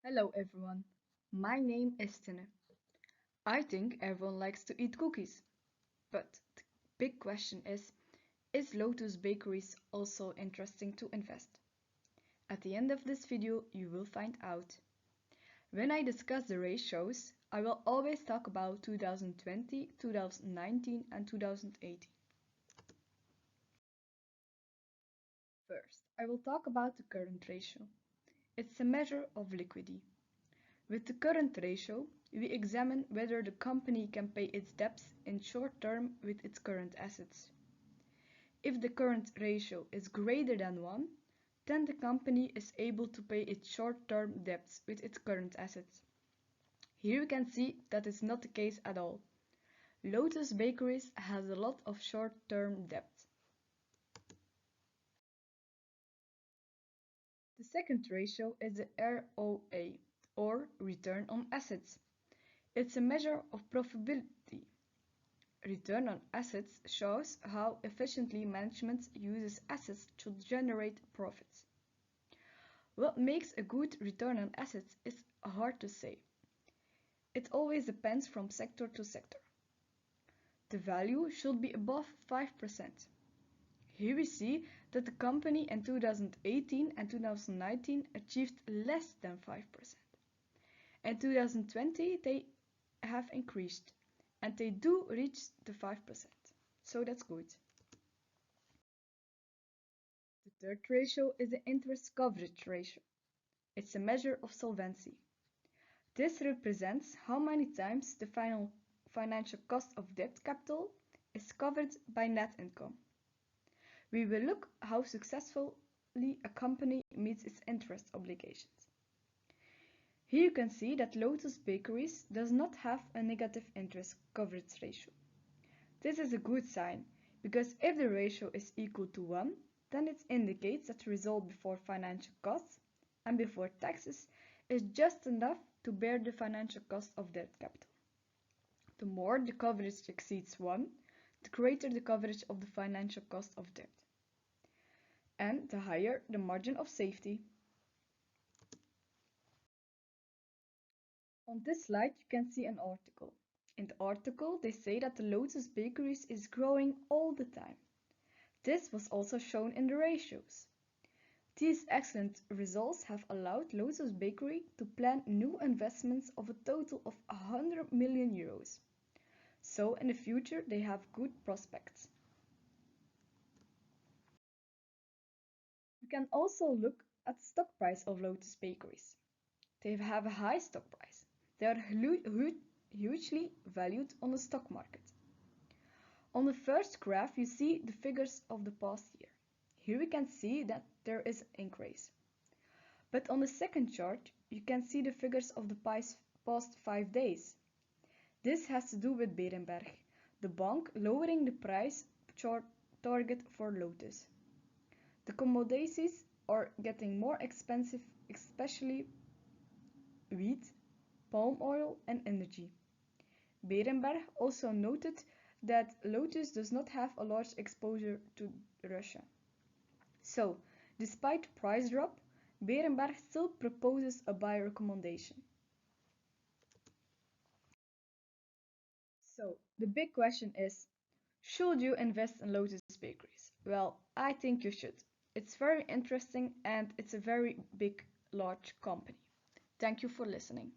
Hello everyone, my name is Tine. I think everyone likes to eat cookies. But the big question is Lotus Bakeries also interesting to invest? At the end of this video you will find out. When I discuss the ratios, I will always talk about 2020, 2019 and 2018. First, I will talk about the current ratio. It's a measure of liquidity. With the current ratio, we examine whether the company can pay its debts in short term with its current assets. If the current ratio is greater than 1, then the company is able to pay its short-term debts with its current assets. Here you can see that is not the case at all. Lotus Bakeries has a lot of short-term debt. The second ratio is the ROA, or return on assets. It's a measure of profitability. Return on assets shows how efficiently management uses assets to generate profits. What makes a good return on assets is hard to say. It always depends from sector to sector. The value should be above 5%. Here we see that the company in 2018 and 2019 achieved less than 5%. In 2020 they have increased and they do reach the 5%. So that's good. The third ratio is the interest coverage ratio. It's a measure of solvency. This represents how many times the final financial cost of debt capital is covered by net income. We will look how successfully a company meets its interest obligations. Here you can see that Lotus Bakeries does not have a negative interest coverage ratio. This is a good sign, because if the ratio is equal to 1, then it indicates that the result before financial costs and before taxes is just enough to bear the financial cost of debt capital. The more the coverage exceeds 1, the greater the coverage of the financial cost of debt, and the higher the margin of safety. On this slide you can see an article. In the article they say that the Lotus Bakeries is growing all the time. This was also shown in the ratios. These excellent results have allowed Lotus Bakery to plan new investments of a total of 100 million euros. So in the future they have good prospects. You can also look at the stock price of Lotus Bakeries. They have a high stock price. They are hugely valued on the stock market. On the first graph you see the figures of the past year. Here we can see that there is an increase. But on the second chart you can see the figures of the past 5 days. This has to do with Berenberg, the bank lowering the price target for Lotus. The commodities are getting more expensive, especially wheat, palm oil and energy. Berenberg also noted that Lotus does not have a large exposure to Russia. So, despite price drop, Berenberg still proposes a buy recommendation. So, the big question is, should you invest in Lotus Bakeries? Well, I think you should. It's very interesting and it's a very big, large company. Thank you for listening.